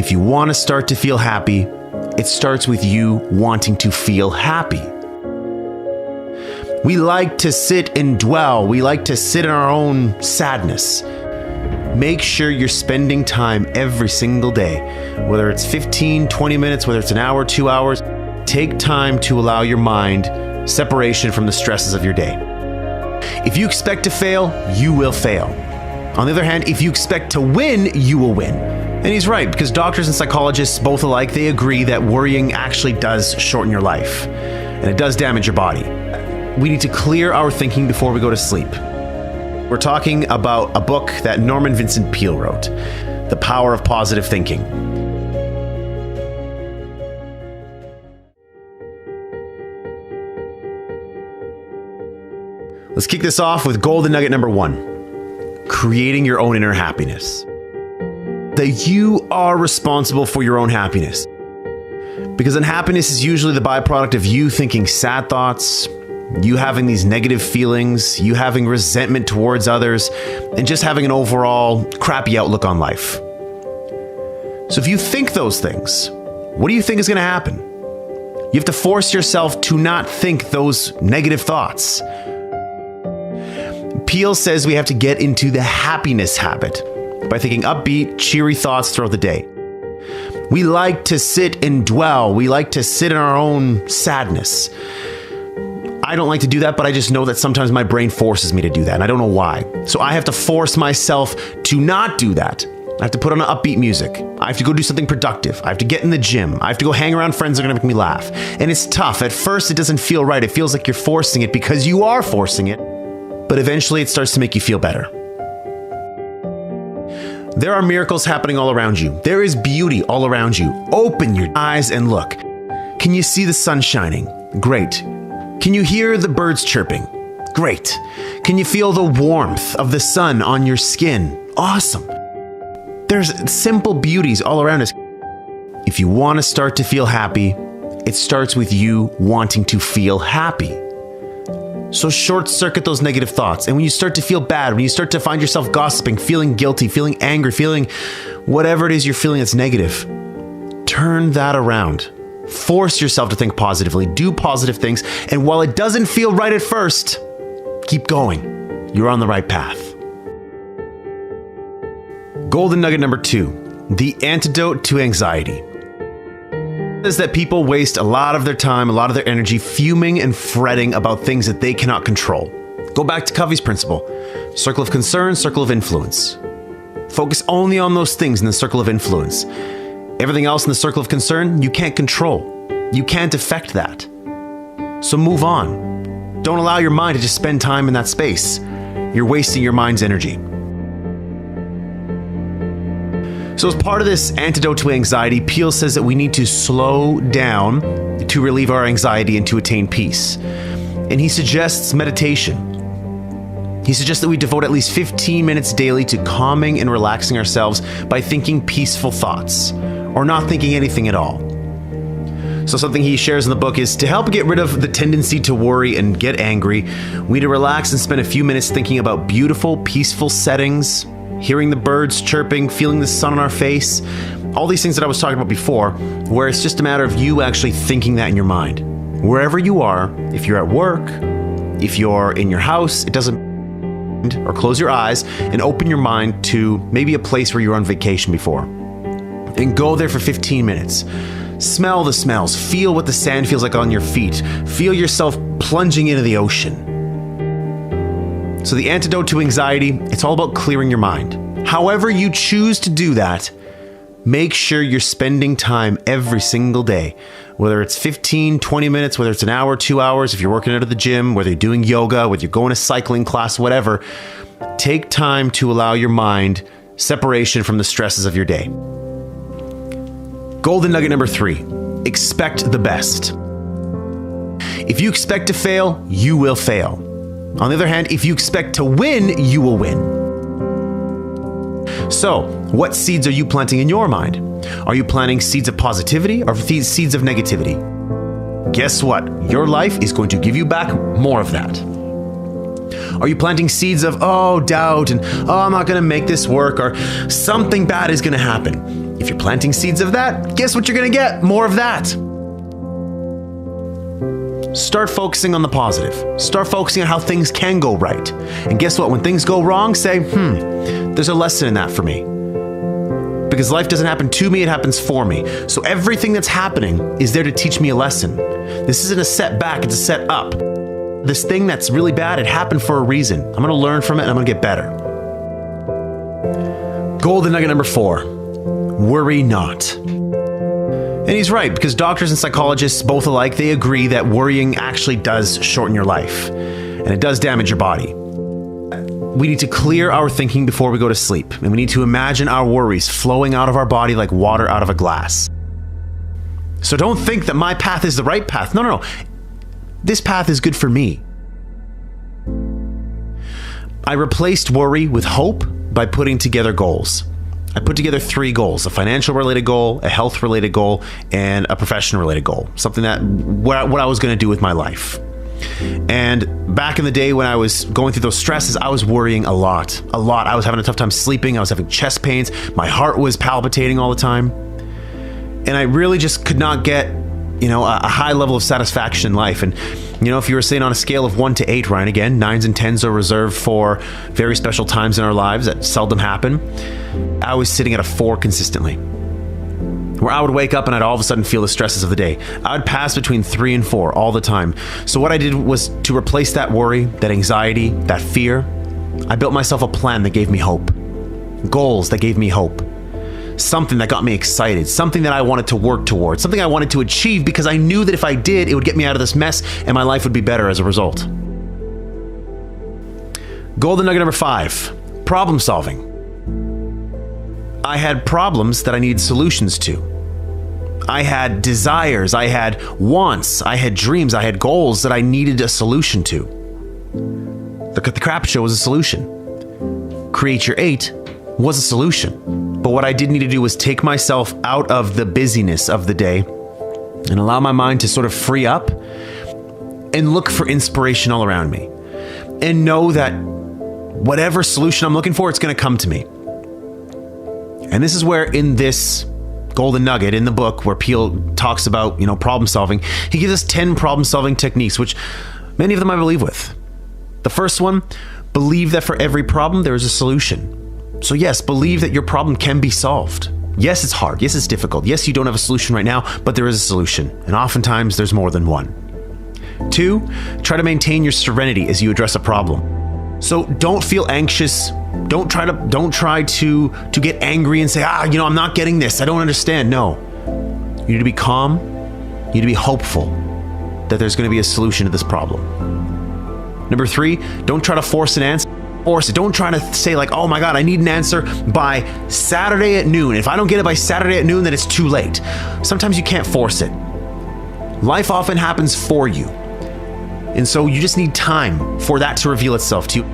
If you want to start to feel happy, it starts with you wanting to feel happy. We like to sit and dwell. We like to sit in our own sadness. Make sure you're spending time every single day, whether it's 15, 20 minutes, whether it's an hour, 2 hours. Take time to allow your mind separation from the stresses of your day. If you expect to fail, you will fail. On the other hand, if you expect to win, you will win. And he's right, because doctors and psychologists, both alike, they agree that worrying actually does shorten your life, and it does damage your body. We need to clear our thinking before we go to sleep. We're talking about a book that Norman Vincent Peale wrote, The Power of Positive Thinking. Let's kick this off with golden nugget number 1, creating your own inner happiness. That you are responsible for your own happiness. Because unhappiness is usually the byproduct of you thinking sad thoughts, you having these negative feelings, you having resentment towards others, and just having an overall crappy outlook on life. So if you think those things, what do you think is going to happen? You have to force yourself to not think those negative thoughts. Peale says we have to get into the happiness habit by thinking upbeat, cheery thoughts throughout the day. We like to sit and dwell. We like to sit in our own sadness. I don't like to do that, but I just know that sometimes my brain forces me to do that, and I don't know why. So I have to force myself to not do that. I have to put on upbeat music. I have to go do something productive. I have to get in the gym. I have to go hang around friends that are going to make me laugh. And it's tough. At first, it doesn't feel right. It feels like you're forcing it because you are forcing it. But eventually, it starts to make you feel better. There are miracles happening all around you. There is beauty all around you. Open your eyes and look. Can you see the sun shining? Great. Can you hear the birds chirping? Great. Can you feel the warmth of the sun on your skin? Awesome. There's simple beauties all around us. If you want to start to feel happy, it starts with you wanting to feel happy. So short circuit those negative thoughts. And when you start to feel bad, when you start to find yourself gossiping, feeling guilty, feeling angry, feeling whatever it is you're feeling that's negative, turn that around. Force yourself to think positively, do positive things. And while it doesn't feel right at first, keep going. You're on the right path. Golden nugget number 2, the antidote to anxiety. Is that people waste a lot of their time, a lot of their energy fuming and fretting about things that they cannot control. Go back to Covey's principle. Circle of concern, circle of influence. Focus only on those things in the circle of influence. Everything else in the circle of concern, you can't control. You can't affect that. So move on. Don't allow your mind to just spend time in that space. You're wasting your mind's energy. So as part of this antidote to anxiety, Peale says that we need to slow down to relieve our anxiety and to attain peace. And he suggests meditation. He suggests that we devote at least 15 minutes daily to calming and relaxing ourselves by thinking peaceful thoughts, or not thinking anything at all. So something he shares in the book is to help get rid of the tendency to worry and get angry, we need to relax and spend a few minutes thinking about beautiful, peaceful settings, hearing the birds chirping, feeling the sun on our face, all these things that I was talking about before, where it's just a matter of you actually thinking that in your mind. Wherever you are, if you're at work, if you're in your house, it doesn't, or close your eyes and open your mind to maybe a place where you were on vacation before. And go there for 15 minutes. Smell the smells, feel what the sand feels like on your feet, feel yourself plunging into the ocean. So the antidote to anxiety, it's all about clearing your mind. However you choose to do that, make sure you're spending time every single day, whether it's 15, 20 minutes, whether it's an hour, 2 hours, if you're working out at the gym, whether you're doing yoga, whether you're going to cycling class, whatever, take time to allow your mind separation from the stresses of your day. Golden nugget number 3, expect the best. If you expect to fail, you will fail. On the other hand, if you expect to win, you will win. So, what seeds are you planting in your mind? Are you planting seeds of positivity or seeds of negativity? Guess what? Your life is going to give you back more of that. Are you planting seeds of, doubt and, I'm not going to make this work, or something bad is going to happen? If you're planting seeds of that, guess what you're going to get? More of that. Start focusing on the positive. Start focusing on how things can go right. And guess what? When things go wrong, say, there's a lesson in that for me. Because life doesn't happen to me, it happens for me. So everything that's happening is there to teach me a lesson. This isn't a setback, it's a set up. This thing that's really bad, it happened for a reason. I'm going to learn from it and I'm going to get better. Golden nugget number 4, worry not. And he's right, because doctors and psychologists, both alike, they agree that worrying actually does shorten your life, and it does damage your body. We need to clear our thinking before we go to sleep, and we need to imagine our worries flowing out of our body like water out of a glass. So don't think that my path is the right path. No. This path is good for me. I replaced worry with hope by putting together goals. I put together 3 goals: a financial related goal, a health related goal, and a professional related goal. Something that what I was going to do with my life. And back in the day when I was going through those stresses, I was worrying a lot. I was having a tough time sleeping. I was having chest pains. My heart was palpitating all the time. And I really just could not get, a high level of satisfaction in life. And, if you were saying on a scale of 1 to 8, Ryan, again, 9s and 10s are reserved for very special times in our lives that seldom happen. I was sitting at a 4 consistently, where I would wake up and I'd all of a sudden feel the stresses of the day. I would pass between 3 and 4 all the time. So what I did was to replace that worry, that anxiety, that fear. I built myself a plan that gave me hope, goals that gave me hope, something that got me excited, something that I wanted to work towards, something I wanted to achieve because I knew that if I did, it would get me out of this mess and my life would be better as a result. Golden nugget number 5, problem solving. I had problems that I needed solutions to. I had desires, I had wants, I had dreams, I had goals that I needed a solution to. The Crap Show was a solution. Create Your 8 was a solution. But what I did need to do was take myself out of the busyness of the day and allow my mind to sort of free up and look for inspiration all around me. And know that whatever solution I'm looking for, it's going to come to me. And this is where in this golden nugget in the book where Peele talks about, problem solving, he gives us 10 problem solving techniques, which many of them I believe with. The first one, believe that for every problem, there is a solution. So yes, believe that your problem can be solved. Yes, it's hard. Yes, it's difficult. Yes, you don't have a solution right now, but there is a solution. And oftentimes there's more than one. 2, try to maintain your serenity as you address a problem. So don't feel anxious. Don't try to get angry and say, I'm not getting this. I don't understand. No. You need to be calm. You need to be hopeful that there's going to be a solution to this problem. Number 3, don't try to force an answer. Don't try to say oh my God, I need an answer by Saturday at noon. If I don't get it by Saturday at noon, then it's too late. Sometimes you can't force it. Life often happens for you. And so you just need time for that to reveal itself to you.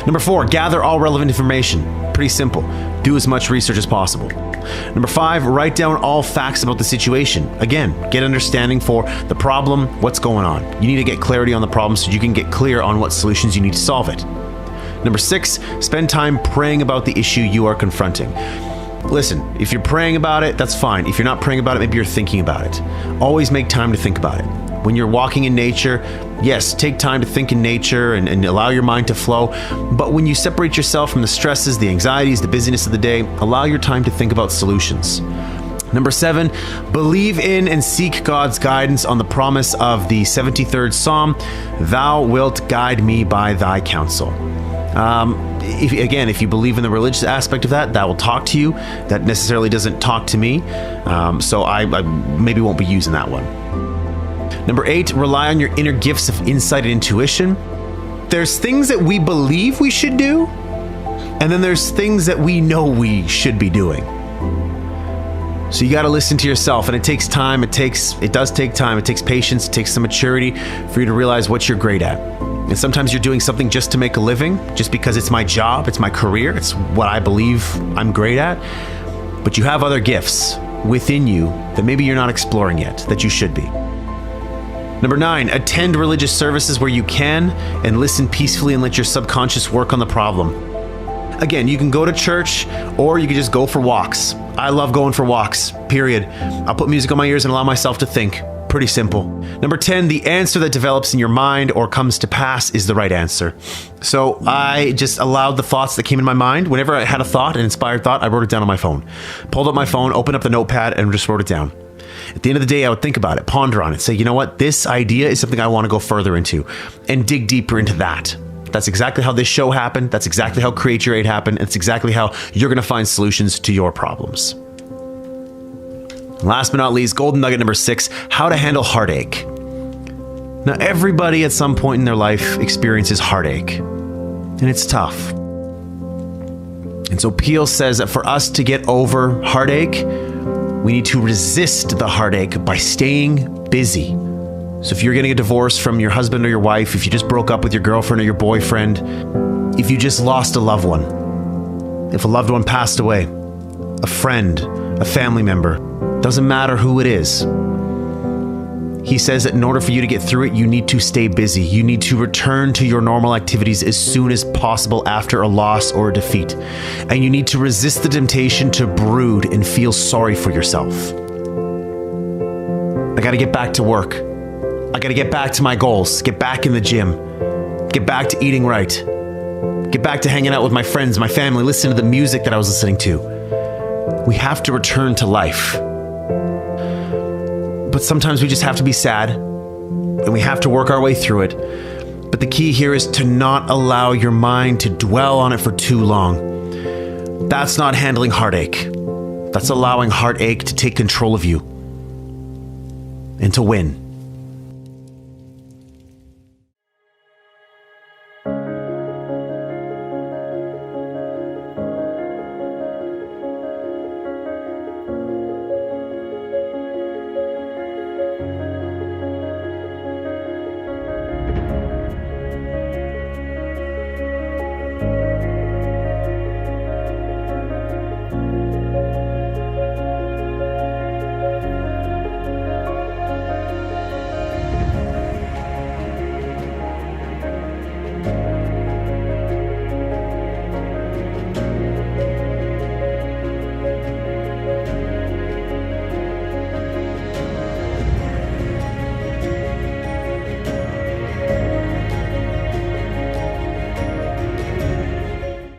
Number 4, gather all relevant information. Pretty simple. Do as much research as possible. Number 5, write down all facts about the situation. Again, get understanding for the problem, what's going on. You need to get clarity on the problem so you can get clear on what solutions you need to solve it. Number 6, spend time praying about the issue you are confronting. Listen, if you're praying about it, that's fine. If you're not praying about it, maybe you're thinking about it. Always make time to think about it. When you're walking in nature, yes, take time to think in nature and allow your mind to flow. But when you separate yourself from the stresses, the anxieties, the busyness of the day, allow your time to think about solutions. Number 7, believe in and seek God's guidance on the promise of the 73rd Psalm, "Thou wilt guide me by thy counsel." If you believe in the religious aspect of that will talk to you. That necessarily doesn't talk to me. So I maybe won't be using that one. Number 8, rely on your inner gifts of insight and intuition. There's things that we believe we should do, and then there's things that we know we should be doing. So you got to listen to yourself, and it takes time. It does take time. It takes patience. It takes some maturity for you to realize what you're great at. And sometimes you're doing something just to make a living, just because it's my job, it's my career, it's what I believe I'm great at. But you have other gifts within you that maybe you're not exploring yet, that you should be. Number 9, attend religious services where you can and listen peacefully and let your subconscious work on the problem. Again, you can go to church or you can just go for walks. I love going for walks, period. I'll put music on my ears and allow myself to think. Pretty simple. Number 10, the answer that develops in your mind or comes to pass is the right answer. So I just allowed the thoughts that came in my mind. Whenever I had a thought, an inspired thought, I wrote it down on my phone. Pulled up my phone, opened up the notepad, and just wrote it down. At the end of the day, I would think about it, ponder on it, say, you know what, this idea is something I want to go further into and dig deeper into that. That's exactly how this show happened. That's exactly how Create Your 8 happened. It's exactly how you're going to find solutions to your problems. Last but not least, golden nugget number 6, how to handle heartache. Now, everybody at some point in their life experiences heartache, and it's tough. And so Peel says that for us to get over heartache, we need to resist the heartache by staying busy. So if you're getting a divorce from your husband or your wife, if you just broke up with your girlfriend or your boyfriend, if you just lost a loved one, if a loved one passed away, a friend, a family member, doesn't matter who it is. He says that in order for you to get through it, you need to stay busy. You need to return to your normal activities as soon as possible after a loss or a defeat. And you need to resist the temptation to brood and feel sorry for yourself. I got to get back to work. I got to get back to my goals, get back in the gym, get back to eating right, get back to hanging out with my friends, my family, listening to the music that I was listening to. We have to return to life. But sometimes we just have to be sad and we have to work our way through it. But the key here is to not allow your mind to dwell on it for too long. That's not handling heartache. That's allowing heartache to take control of you and to win.